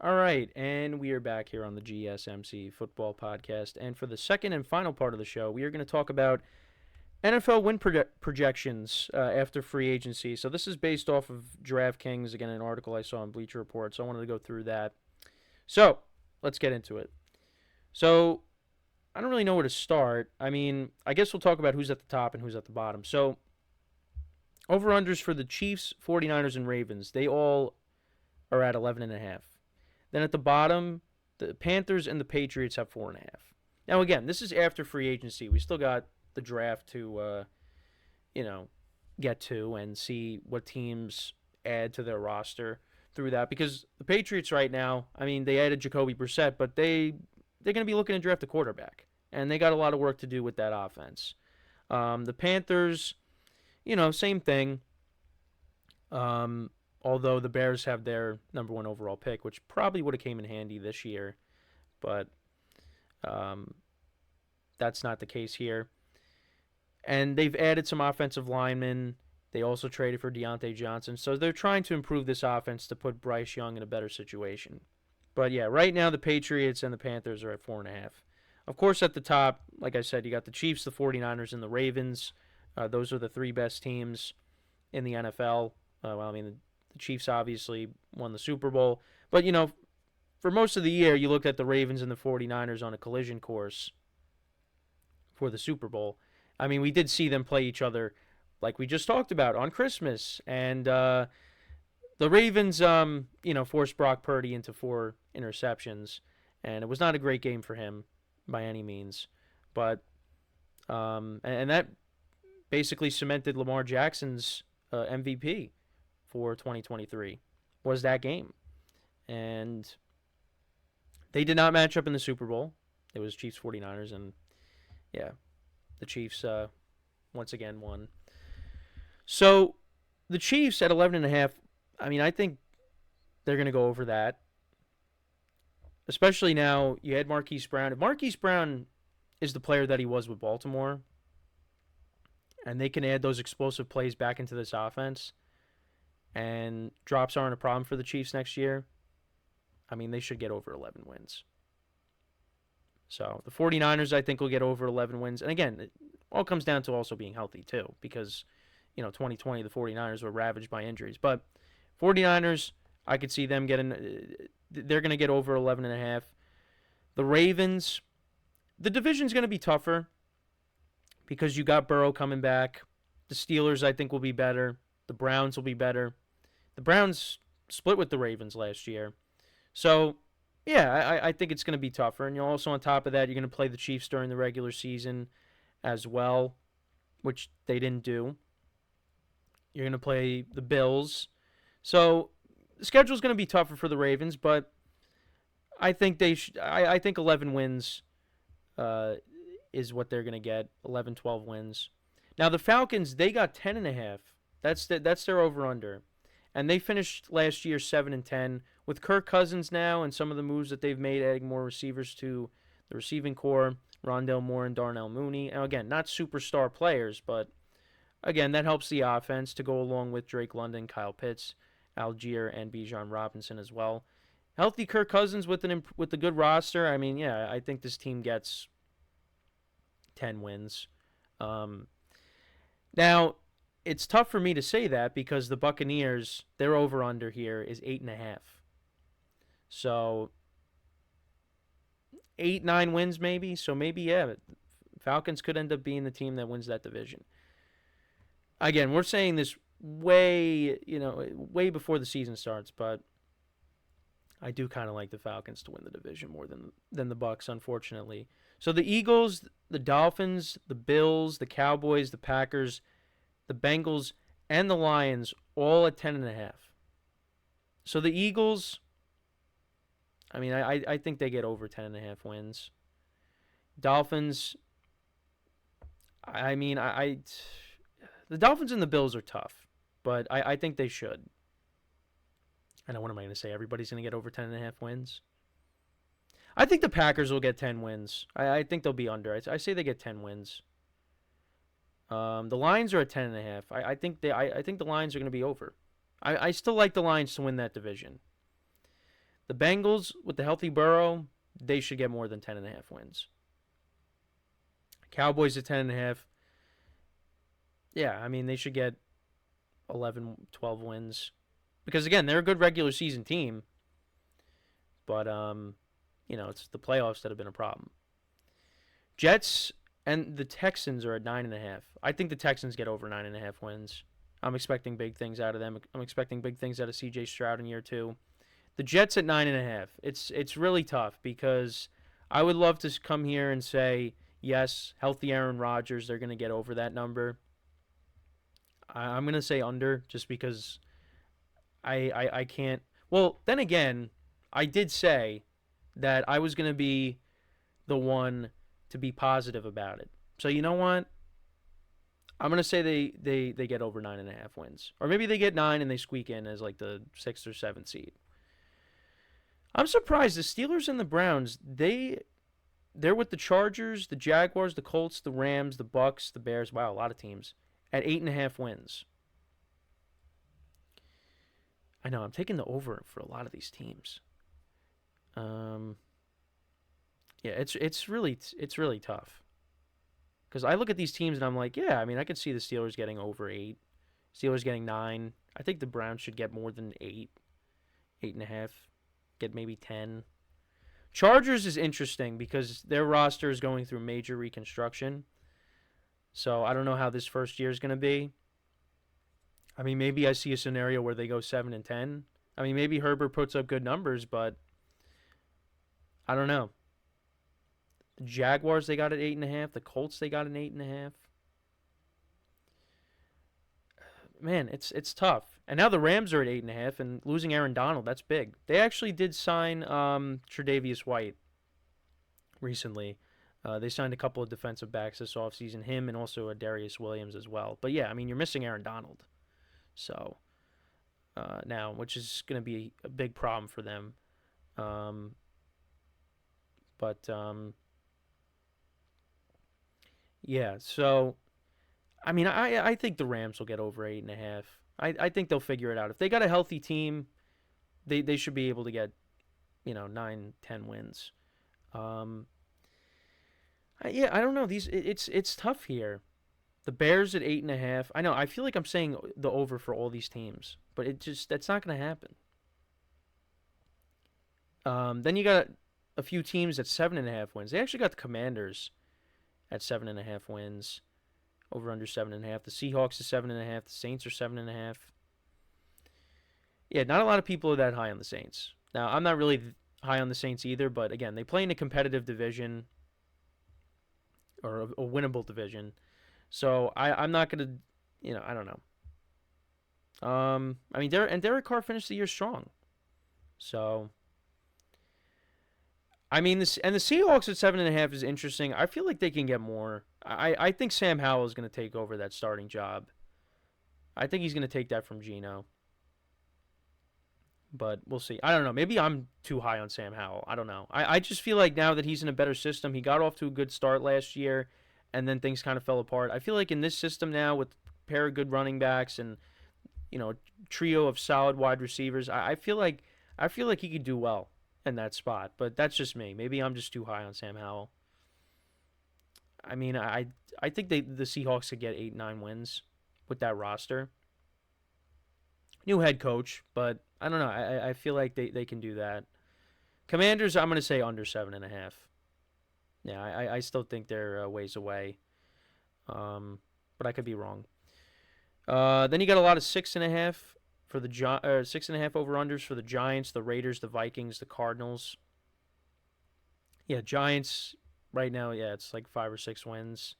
All right, and we are back here on the GSMC Football Podcast. And for the second and final part of the show, we are going to talk about NFL win projections after free agency. So this is based off of DraftKings, again, an article I saw on Bleacher Report. So I wanted to go through that. So let's get into it. So I don't really know where to start. I mean, I guess we'll talk about who's at the top and who's at the bottom. So over-unders for the Chiefs, 49ers, and Ravens, they all are at 11.5. Then at the bottom, the Panthers and the Patriots have 4.5. Now, again, this is after free agency. We still got the draft to, get to and see what teams add to their roster through that. Because the Patriots right now, I mean, they added Jacoby Brissett, but they're going to be looking to draft a quarterback. And they got a lot of work to do with that offense. The Panthers, same thing. Although the Bears have their number one overall pick, which probably would have came in handy this year. But that's not the case here. And they've added some offensive linemen. They also traded for Deontay Johnson. So they're trying to improve this offense to put Bryce Young in a better situation. But yeah, right now the Patriots and the Panthers are at 4.5. Of course, at the top, like I said, you got the Chiefs, the 49ers, and the Ravens. Those are the three best teams in the NFL. The Chiefs obviously won the Super Bowl. But, for most of the year, you looked at the Ravens and the 49ers on a collision course for the Super Bowl. I mean, we did see them play each other, like we just talked about, on Christmas. And the Ravens, forced Brock Purdy into 4 interceptions. And it was not a great game for him by any means. But, and that basically cemented Lamar Jackson's MVP for 2023 was that game. And they did not match up in the Super Bowl. It was Chiefs 49ers, and yeah, the Chiefs once again won. So the Chiefs at 11.5, I mean, I think they're going to go over that. Especially now you had Marquise Brown. If Marquise Brown is the player that he was with Baltimore, and they can add those explosive plays back into this offense, and drops aren't a problem for the Chiefs next year, I mean, they should get over 11 wins. So the 49ers, I think, will get over 11 wins. And again, it all comes down to also being healthy, too, because, 2020, the 49ers were ravaged by injuries. But 49ers, I could see them they're going to get over 11.5. The Ravens, the division's going to be tougher because you got Burrow coming back. The Steelers, I think, will be better. The Browns will be better. The Browns split with the Ravens last year. So, yeah, I think it's going to be tougher. And you're also, on top of that, you're going to play the Chiefs during the regular season as well, which they didn't do. You're going to play the Bills. So, the schedule's going to be tougher for the Ravens, but I think I think 11 wins is what they're going to get. 11, 12 wins. Now, the Falcons, they got 10.5. That's their over-under. And they finished last year 7-10. With Kirk Cousins now and some of the moves that they've made, adding more receivers to the receiving core, Rondale Moore and Darnell Mooney. Now, again, not superstar players, but, again, that helps the offense to go along with Drake London, Kyle Pitts, Algier, and Bijan Robinson as well. Healthy Kirk Cousins with a good roster. I mean, yeah, I think this team gets 10 wins. Now, it's tough for me to say that because the Buccaneers, their over-under here is 8.5. So 8, 9 wins maybe. So maybe, yeah, Falcons could end up being the team that wins that division. Again, we're saying this way before the season starts, but I do kind of like the Falcons to win the division more than the Bucs, unfortunately. So the Eagles, the Dolphins, the Bills, the Cowboys, the Packers, the Bengals, and the Lions all at 10.5. So the Eagles, I mean, I think they get over 10.5 wins. Dolphins, I mean, the Dolphins and the Bills are tough, but I think they should. I know, what am I going to say? Everybody's going to get over 10.5 wins? I think the Packers will get 10 wins. I think they'll be under. I say they get 10 wins. The Lions are at 10.5. I think the Lions are going to be over. I still like the Lions to win that division. The Bengals, with the healthy Burrow, they should get more than 10.5 wins. Cowboys at 10.5. Yeah, I mean, they should get 11, 12 wins. Because, again, they're a good regular season team. But, it's the playoffs that have been a problem. Jets and the Texans are at 9.5. I think the Texans get over 9.5 wins. I'm expecting big things out of them. I'm expecting big things out of C.J. Stroud in year 2. The Jets at 9.5. It's really tough because I would love to come here and say, yes, healthy Aaron Rodgers, they're going to get over that number. I'm going to say under just because I can't. Well, then again, I did say that I was going to be the one to be positive about it. So you know what? I'm going to say they get over 9.5 wins. Or maybe they get 9 and they squeak in as like the 6th or 7th seed. I'm surprised the Steelers and the Browns, they're with the Chargers, the Jaguars, the Colts, the Rams, the Bucks, the Bears. Wow, a lot of teams at 8.5 wins. I know I'm taking the over for a lot of these teams. Yeah, it's really tough. Because I look at these teams and I'm like, yeah, I mean, I could see the Steelers getting over 8, Steelers getting 9. I think the Browns should get more than 8, 8.5, get maybe 10. Chargers is interesting because their roster is going through major reconstruction. So I don't know how this first year is going to be. I mean, maybe I see a scenario where they go 7-10. I mean, maybe Herbert puts up good numbers, but I don't know. The Jaguars, they got at 8.5. The Colts, they got an 8.5. Man, it's tough. And now the Rams are at 8.5, and losing Aaron Donald, that's big. They actually did sign Tre'Davious White recently. They signed a couple of defensive backs this offseason, him and also a Darius Williams as well. But yeah, I mean, you're missing Aaron Donald. So now, which is going to be a big problem for them. Yeah, so I mean, I think the Rams will get over 8.5. I think they'll figure it out. If they got a healthy team, they should be able to get 9, 10 wins. Yeah, I don't know. It's tough here. The Bears at 8.5. I know. I feel like I'm saying the over for all these teams, but that's not going to happen. Then you got a few teams at 7.5 wins. They actually got the Commanders at 7.5 wins, over under 7.5. The Seahawks is 7.5. The Saints are 7.5. Yeah, not a lot of people are that high on the Saints. Now, I'm not really high on the Saints either, but again, they play in a competitive division or a winnable division. So I'm not gonna, I don't know. I mean, Derek Carr finished the year strong. So, I mean, the Seahawks at 7.5 is interesting. I feel like they can get more. I think Sam Howell is gonna take over that starting job. I think he's gonna take that from Geno. But we'll see. I don't know. Maybe I'm too high on Sam Howell. I don't know. I just feel like now that he's in a better system, he got off to a good start last year, and then things kind of fell apart. I feel like in this system now with a pair of good running backs and a trio of solid wide receivers, I feel like he could do well in that spot. But that's just me. Maybe I'm just too high on Sam Howell. I mean, I think the Seahawks could get 8, 9 wins with that roster. New head coach, but I don't know. I feel like they can do that. Commanders, I'm going to say under 7.5. Yeah, I still think they're a ways away. But I could be wrong. Then you got a lot of 6.5 for the 6.5 over-unders for the Giants, the Raiders, the Vikings, the Cardinals. Yeah, Giants right now, yeah, it's like 5 or 6 wins.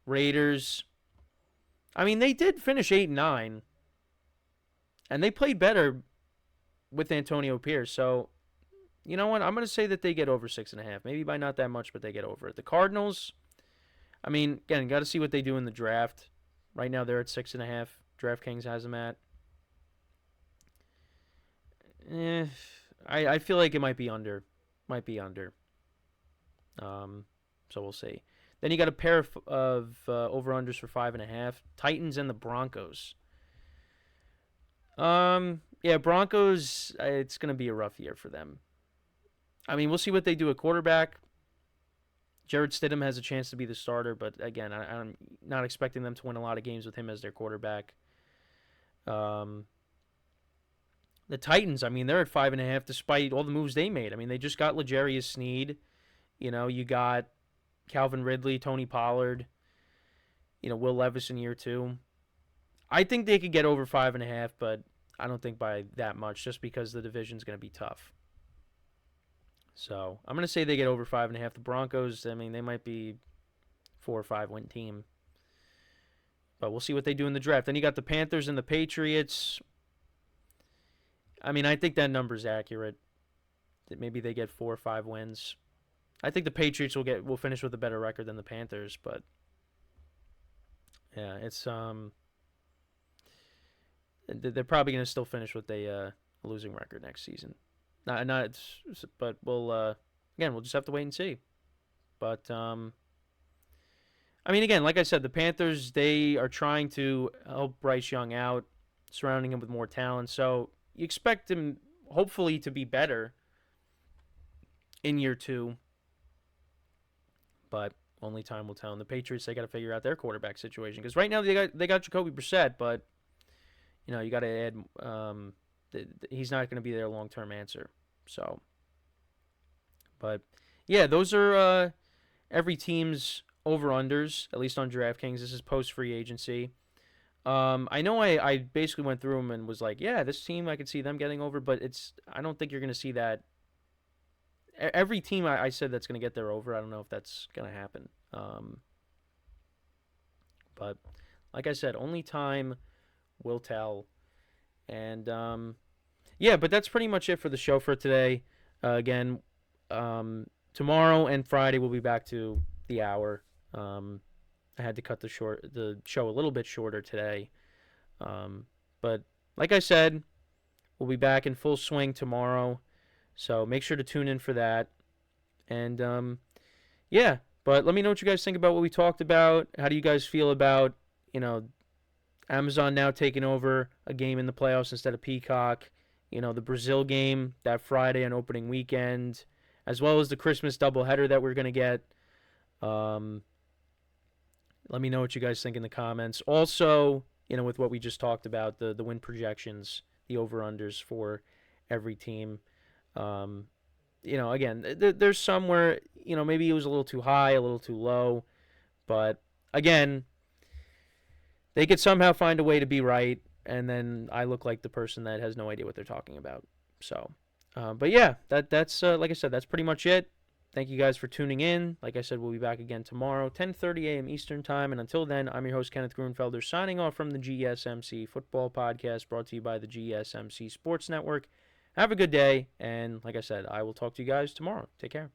Raiders, I mean, they did finish 8-9. And they played better with Antonio Pierce. So, you know what? I'm going to say that they get over 6.5. Maybe by not that much, but they get over it. The Cardinals, I mean, again, got to see what they do in the draft. Right now, they're at 6.5. DraftKings has them at. I feel like it might be under. So we'll see. Then you got a pair of over-unders for 5.5. Titans and the Broncos. Yeah, Yeah, Broncos, it's going to be a rough year for them. I mean, we'll see what they do at quarterback. Jared Stidham has a chance to be the starter, but again, I'm not expecting them to win a lot of games with him as their quarterback. The Titans, I mean, they're at 5.5 despite all the moves they made. I mean, they just got L'Jarius Sneed. You got Calvin Ridley, Tony Pollard, Will Levis in year 2. I think they could get over 5.5, but I don't think by that much just because the division's going to be tough. So I'm going to say they get over 5.5. The Broncos, I mean, they might be 4 or 5 win team. But we'll see what they do in the draft. Then you got the Panthers and the Patriots. I mean, I think that number's accurate. That maybe they get 4 or 5 wins. I think the Patriots will finish with a better record than the Panthers, but yeah, it's they're probably going to still finish with a losing record next season. But we'll just have to wait and see. But I mean, again, like I said, the Panthers, they are trying to help Bryce Young out, surrounding him with more talent. So you expect him, hopefully, to be better in year 2. But only time will tell. And the Patriots, they got to figure out their quarterback situation because right now they got Jacoby Brissett, but you got to add. He's not going to be their long-term answer. So, but yeah, those are every team's over-unders, at least on DraftKings. This is post-free agency. I know I basically went through them and was like, yeah, this team, I could see them getting over, but I don't think you're going to see that. Every team I said that's going to get their over, I don't know if that's going to happen. But like I said, only time will tell. And yeah, but that's pretty much it for the show for today. Again, tomorrow and Friday we'll be back to the hour. I had to cut the show a little bit shorter today. But like I said, we'll be back in full swing tomorrow. So make sure to tune in for that. And yeah, but let me know what you guys think about what we talked about. How do you guys feel about, Amazon now taking over a game in the playoffs instead of Peacock? The Brazil game that Friday on opening weekend, as well as the Christmas doubleheader that we're going to get. Let me know what you guys think in the comments. Also, with what we just talked about, the win projections, the over-unders for every team. Again, there's some where, maybe it was a little too high, a little too low. But, again, they could somehow find a way to be right, and then I look like the person that has no idea what they're talking about. So, but yeah, that's like I said, that's pretty much it. Thank you guys for tuning in. Like I said, we'll be back again tomorrow, 10:30 a.m. Eastern Time. And until then, I'm your host, Kenneth Grunfelder, signing off from the GSMC Football Podcast, brought to you by the GSMC Sports Network. Have a good day, and like I said, I will talk to you guys tomorrow. Take care.